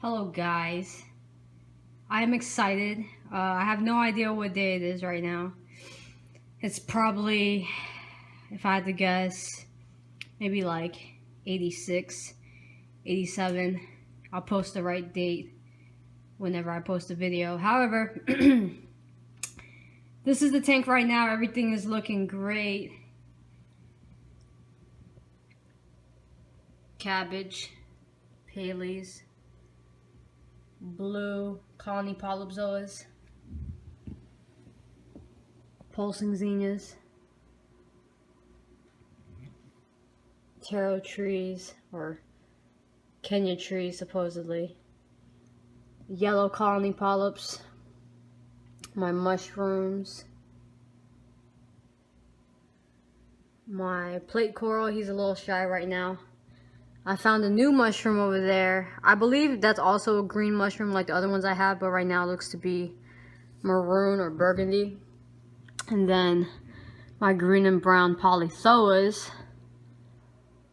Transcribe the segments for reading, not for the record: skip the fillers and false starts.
Hello guys, I am excited. I have no idea what day it is right now. It's probably, if I had to guess, maybe like 86, 87. I'll post the right date whenever I post a video. However, this is the tank right now. Everything is looking great. Cabbage, Paleys, blue colony polypzoas, pulsing zinnias, taro trees or Kenya trees supposedly, yellow colony polyps, my mushrooms, my plate coral. He's a little shy right now. I found a new mushroom over there. I believe that's also a green mushroom like the other ones I have, but right now it looks to be maroon or burgundy. And then my green and brown polypzoas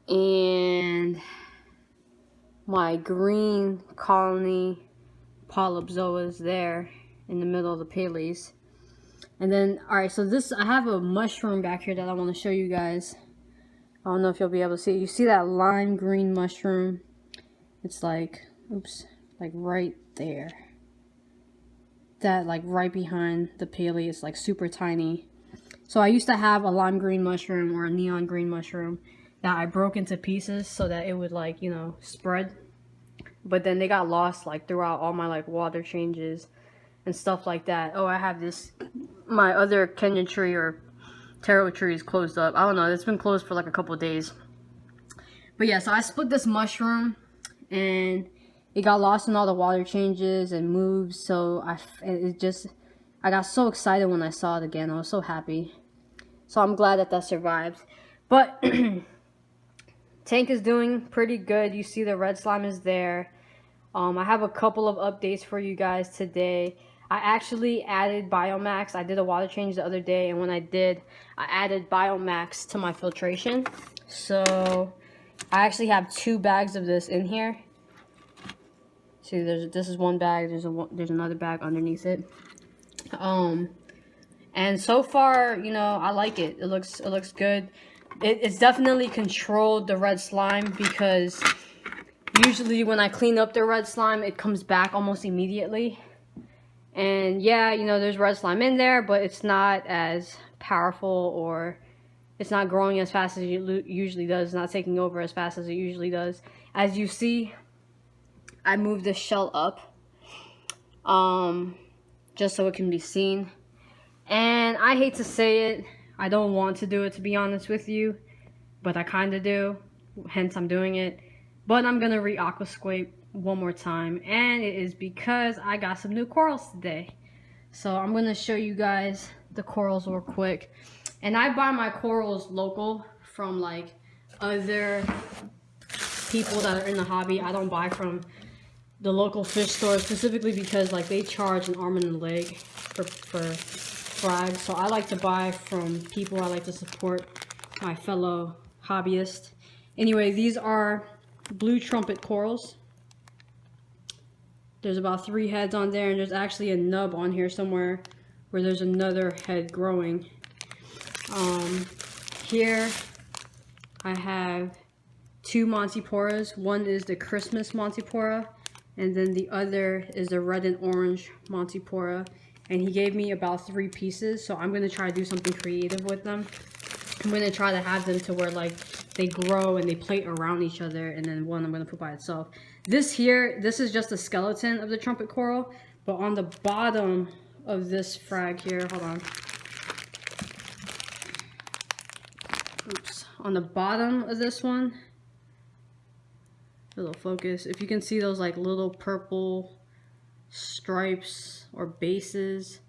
and my green colony polypzoas there in the middle of the Paleys. And then, alright, so I have a mushroom back here that I want to show you guys. I don't know if you'll be able to see it. You see that lime green mushroom? It's like, oops, like right there. That like right behind the Paley. It's like super tiny. So I used to have a lime green mushroom or a neon green mushroom that I broke into pieces so that it would like, you know, spread. But then they got lost like throughout all my like water changes and stuff like that. Oh, I have this, my other Kenya tree or taro tree is closed up. I don't know, it's been closed for like a couple of days. But yeah, so I split this mushroom and it got lost in all the water changes and moves. So I got so excited when I saw it again. I was so happy. So I'm glad that survived. But tank is doing pretty good. You see the red slime is there. I have a couple of updates for you guys today. I actually added biomax. I did a water change the other day, and when I did, I added biomax to my filtration. So I actually have 2 bags of this in here. See, this is one bag. There's another bag underneath it. And so far, you know, I like it. It looks good. It's definitely controlled the red slime, because usually when I clean up the red slime, it comes back almost immediately. And yeah, you know, there's red slime in there, but it's not as powerful, or it's not growing as fast as it usually does. It's not taking over as fast as it usually does. As you see, I moved the shell up just so it can be seen. And I hate to say it, I don't want to do it, to be honest with you, but I kind of do, hence I'm doing it. But I'm gonna re-aquascape one more time, and it is because I got some new corals today. So I'm gonna show you guys the corals real quick. And I buy my corals local from like other people that are in the hobby. I don't buy from the local fish store, specifically because like they charge an arm and a leg for frags. So I like to buy from people. I like to support my fellow hobbyists. Anyway, these are blue trumpet corals. There's about 3 heads on there, and there's actually a nub on here somewhere where there's another head growing. Here I have 2 Montiporas. One is the Christmas Montipora, and then the other is the red and orange Montipora. And he gave me about 3 pieces, so I'm going to try to do something creative with them. I'm going to try to have them to where like they grow and they plate around each other, and then one I'm going to put by itself. This is just a skeleton of the trumpet coral, but on the bottom of this frag here, hold on. Oops. On the bottom of this one, a little focus, if you can see those like little purple stripes or bases,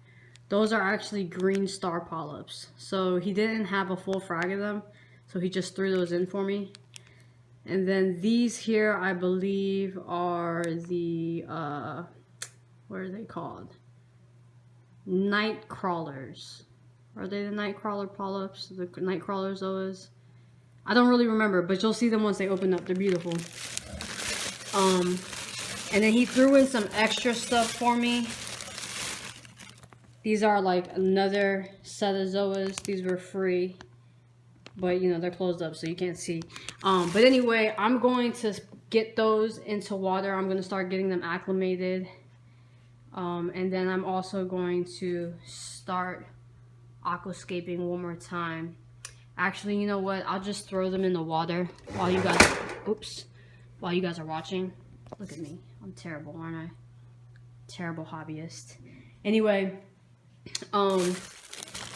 those are actually green star polyps. So he didn't have a full frag of them, so he just threw those in for me. And then these here, I believe, are the, what are they called? Night crawlers. Are they the night crawler polyps? The night crawler zoas? I don't really remember, but you'll see them once they open up. They're beautiful. And then he threw in some extra stuff for me. These are like another set of zoas. These were free, but you know, they're closed up so you can't see. But anyway, I'm going to get those into water. I'm going to start getting them acclimated. And then I'm also going to start aquascaping one more time. Actually, you know what? I'll just throw them in the water while you guys, while you guys are watching. Look at me. I'm terrible, aren't I? Terrible hobbyist. Anyway, I'm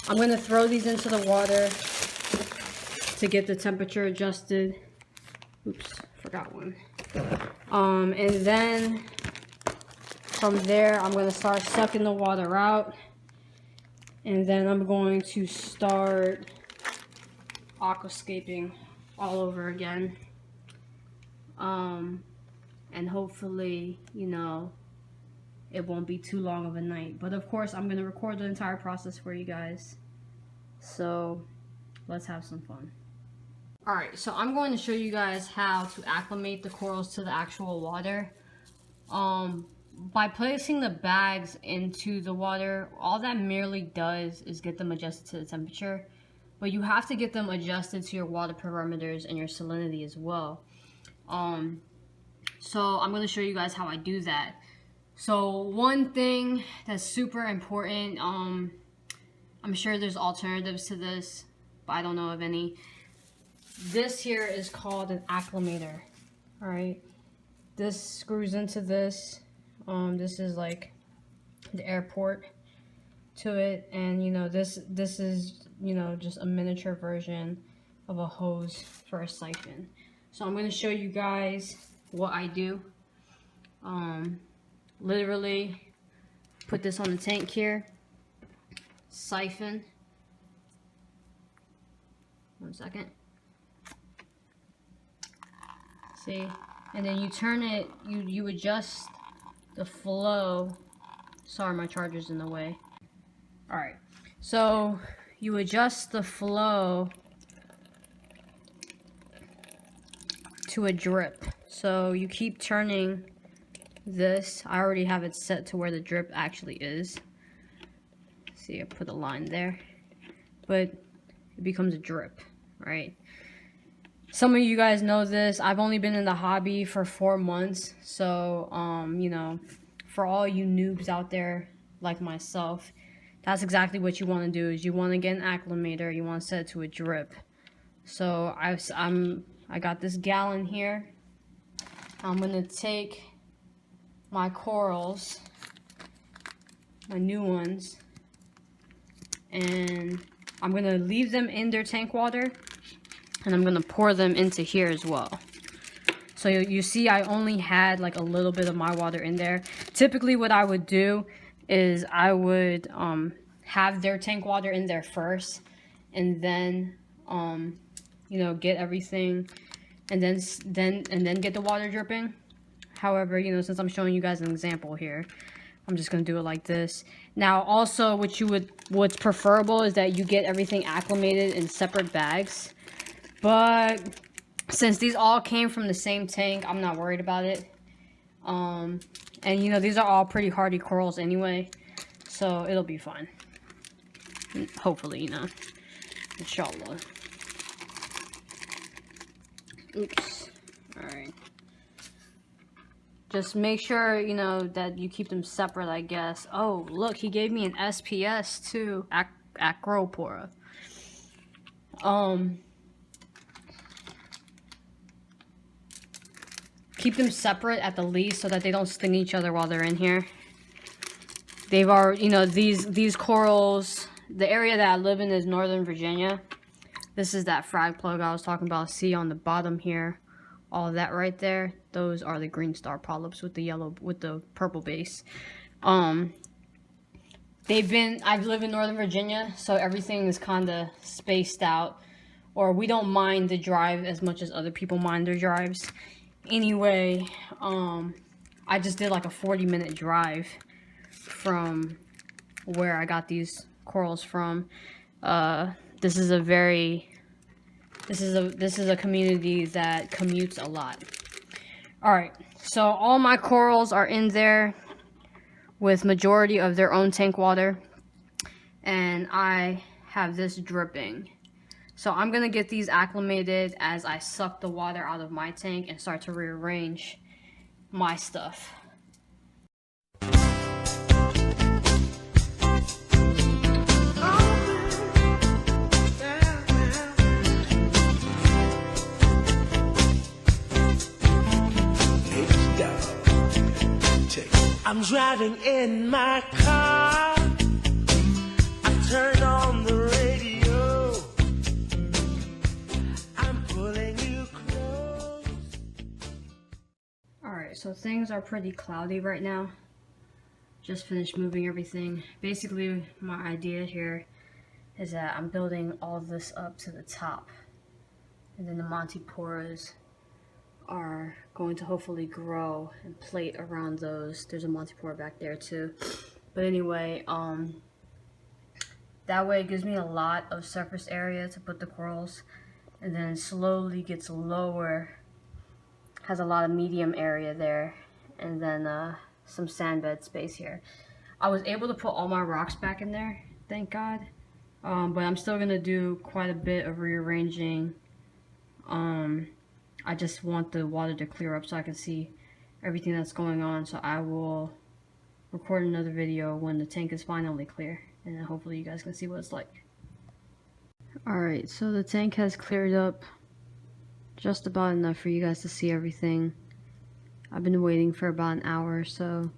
going to throw these into the water to get the temperature adjusted. Oops, forgot one. And then from there, I'm going to start sucking the water out. And then I'm going to start aquascaping all over again. And hopefully, you know, it won't be too long of a night. But of course, I'm going to record the entire process for you guys. So let's have some fun. Alright, so I'm going to show you guys how to acclimate the corals to the actual water. By placing the bags into the water, all that merely does is get them adjusted to the temperature. But you have to get them adjusted to your water parameters and your salinity as well. So I'm going to show you guys how I do that. So one thing that's super important, I'm sure there's alternatives to this, but I don't know of any. This here is called an acclimator. Alright, this screws into this. This is like the airport to it, and you know, this is, you know, just a miniature version of a hose for a siphon. So I'm going to show you guys what I do. Literally put this on the tank here, siphon, 1 second, see, and then you turn it, you adjust the flow. Sorry, my charger's in the way. Alright, so you adjust the flow to a drip. So you keep turning this. I already have it set to where the drip actually is. See, I put a line there, but it becomes a drip, right? Some of you guys know this. I've only been in the hobby for 4 months, so you know, for all you noobs out there like myself, that's exactly what you want to do. Is you want to get an acclimator, you want to set it to a drip. So I got this gallon here. I'm gonna take my corals, my new ones, and I'm gonna leave them in their tank water, and I'm gonna pour them into here as well. So you see, I only had like a little bit of my water in there. Typically what I would do is I would have their tank water in there first, and then you know, get everything, and then get the water dripping. However, you know, since I'm showing you guys an example here, I'm just gonna do it like this. Now, also, what's preferable is that you get everything acclimated in separate bags. But since these all came from the same tank, I'm not worried about it. And you know, these are all pretty hardy corals anyway, so it'll be fine. Hopefully, you know, inshallah. Oops. Alright. Just make sure, you know, that you keep them separate, I guess. Oh, look, he gave me an SPS too. Acropora. Keep them separate at the least so that they don't sting each other while they're in here. They've already, you know, these corals, the area that I live in is Northern Virginia. This is that frag plug I was talking about. See on the bottom here, all of that right there. Those are the green star polyps with the yellow, with the purple base. I've lived in Northern Virginia, so everything is kind of spaced out, or we don't mind the drive as much as other people mind their drives. Anyway, I just did like a 40-minute drive from where I got these corals from. This is a community that commutes a lot. Alright, So all my corals are in there with majority of their own tank water, and I have this dripping. So I'm gonna get these acclimated as I suck the water out of my tank and start to rearrange my stuff. I'm driving in my car, I turn on the radio, I'm pulling you close. Alright, so things are pretty cloudy right now. Just finished moving everything. Basically, my idea here is that I'm building all this up to the top. And then the Montiporas are going to hopefully grow and plate around those. There's a Montipora back there too. But anyway, that way it gives me a lot of surface area to put the corals, and then slowly gets lower, has a lot of medium area there, and then some sand bed space here. I was able to put all my rocks back in there, thank God. But I'm still gonna do quite a bit of rearranging. I just want the water to clear up so I can see everything that's going on. So I will record another video when the tank is finally clear, and then hopefully you guys can see what it's like. Alright, so the tank has cleared up just about enough for you guys to see everything. I've been waiting for about an hour or so.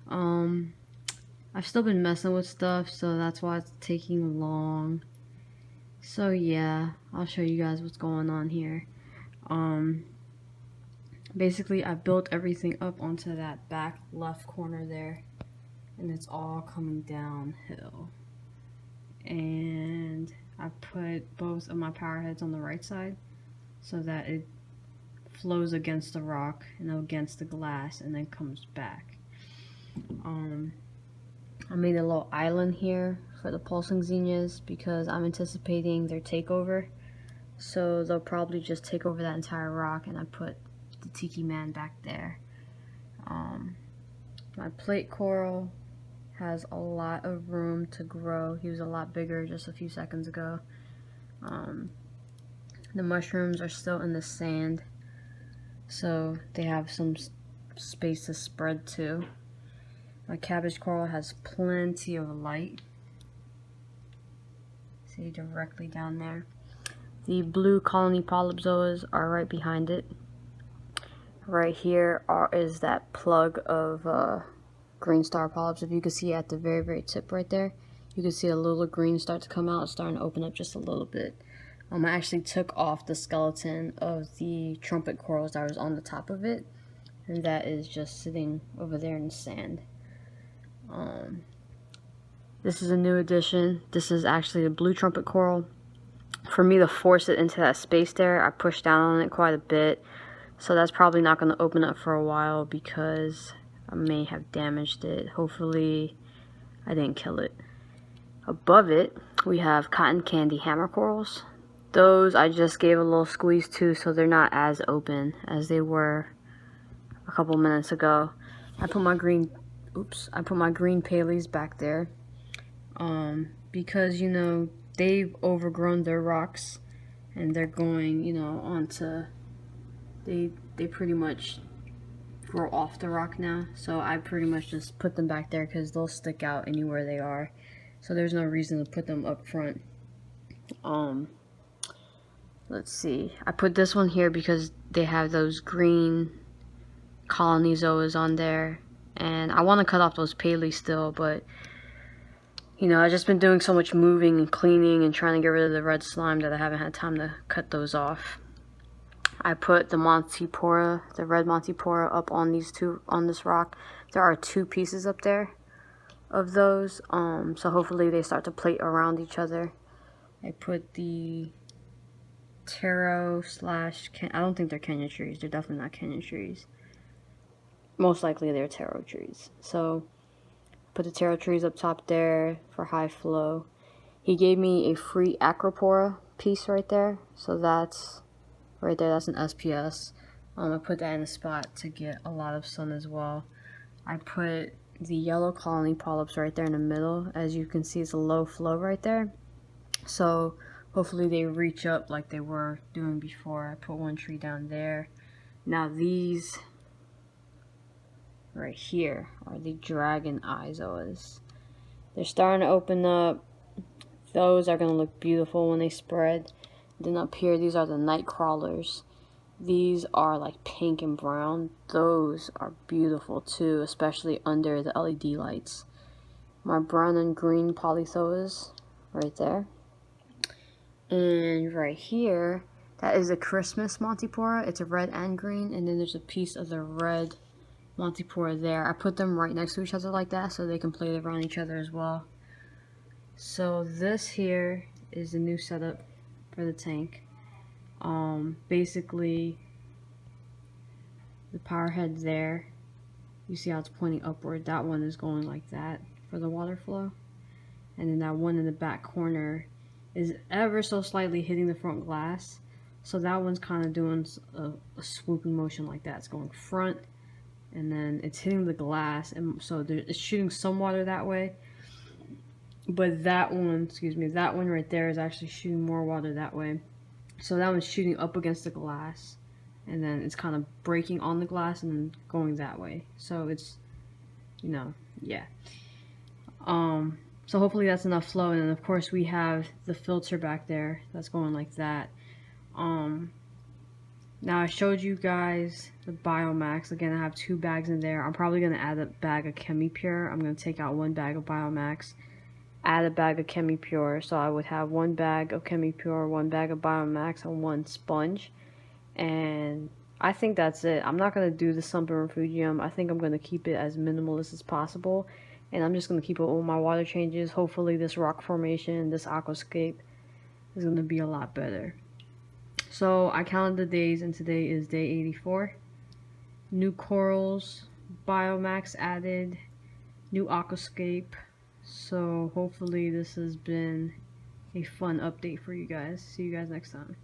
I've still been messing with stuff, so that's why it's taking long. So yeah, I'll show you guys what's going on here. Basically I built everything up onto that back left corner there, and it's all coming downhill. And I put both of my power heads on the right side so that it flows against the rock and against the glass and then comes back. I made a little island here for the pulsing zinnias because I'm anticipating their takeover. So they'll probably just take over that entire rock, and I put the Tiki Man back there. My plate coral has a lot of room to grow. He was a lot bigger just a few seconds ago. The mushrooms are still in the sand, so they have some space to spread to. My cabbage coral has plenty of light. See directly down there. The blue colony polypzoas are right behind it. Right here is that plug of green star polyps. If you can see at the very, very tip right there, you can see a little green start to come out. It's starting to open up just a little bit. I actually took off the skeleton of the trumpet corals that was on the top of it, and that is just sitting over there in the sand. This is a new addition. This is actually a blue trumpet coral. For me to force it into that space there, I pushed down on it quite a bit. So that's probably not going to open up for a while because I may have damaged it. Hopefully I didn't kill it. Above it, we have cotton candy hammer corals. Those I just gave a little squeeze to, so they're not as open as they were a couple minutes ago. I put my green Paleys back there. Because, you know, they've overgrown their rocks and they're going, you know, onto, they pretty much grow off the rock now. So I pretty much just put them back there because they'll stick out anywhere they are. So there's no reason to put them up front. Let's see. I put this one here because they have those green colony zoas on there. And I want to cut off those Paleys still, but you know, I've just been doing so much moving and cleaning and trying to get rid of the red slime that I haven't had time to cut those off. I put the Montipora, the red Montipora, up on this rock. There are 2 pieces up there of those, so hopefully they start to plate around each other. I put the taro slash, I don't think they're Kenya trees. They're definitely not Kenya trees. Most likely they're taro trees. So put the taro trees up top there for high flow. He gave me a free Acropora piece right there. So that's right there. That's an SPS. I put that in a spot to get a lot of sun as well. I put the yellow colony polyps right there in the middle. As you can see, it's a low flow right there. So hopefully they reach up like they were doing before. I put one tree down there. Now these right here are the dragon isoas. They're starting to open up. Those are going to look beautiful when they spread. Then up here, these are the night crawlers. These are like pink and brown. Those are beautiful too, especially under the LED lights. My brown and green polyphoas right there. And right here, that is a Christmas Montipora. It's a red and green, and then there's a piece of the red Montipora there. I put them right next to each other like that so they can play around each other as well. So this here is the new setup for the tank. Basically, the power head there, you see how it's pointing upward. That one is going like that for the water flow. And then that one in the back corner is ever so slightly hitting the front glass. So that one's kind of doing a swooping motion like that. It's going front, and then it's hitting the glass, and so it's shooting some water that way. But that one, that one right there is actually shooting more water that way. So that one's shooting up against the glass, and then it's kind of breaking on the glass and then going that way. So it's, you know, yeah. So hopefully that's enough flow, and then of course we have the filter back there that's going like that. Now I showed you guys the biomax. Again, I have 2 bags in there. I'm probably going to add a bag of ChemiPure. I'm going to take out 1 bag of biomax, add a bag of ChemiPure. So I would have 1 bag of ChemiPure, 1 bag of biomax, and 1 sponge. And I think that's it. I'm not going to do the Sunburn Refugium. I think I'm going to keep it as minimalist as possible. And I'm just going to keep it with my water changes. Hopefully this rock formation, this aquascape, is going to be a lot better. So I counted the days, and today is day 84. New corals, biomax added, new aquascape. So hopefully this has been a fun update for you guys. See you guys next time.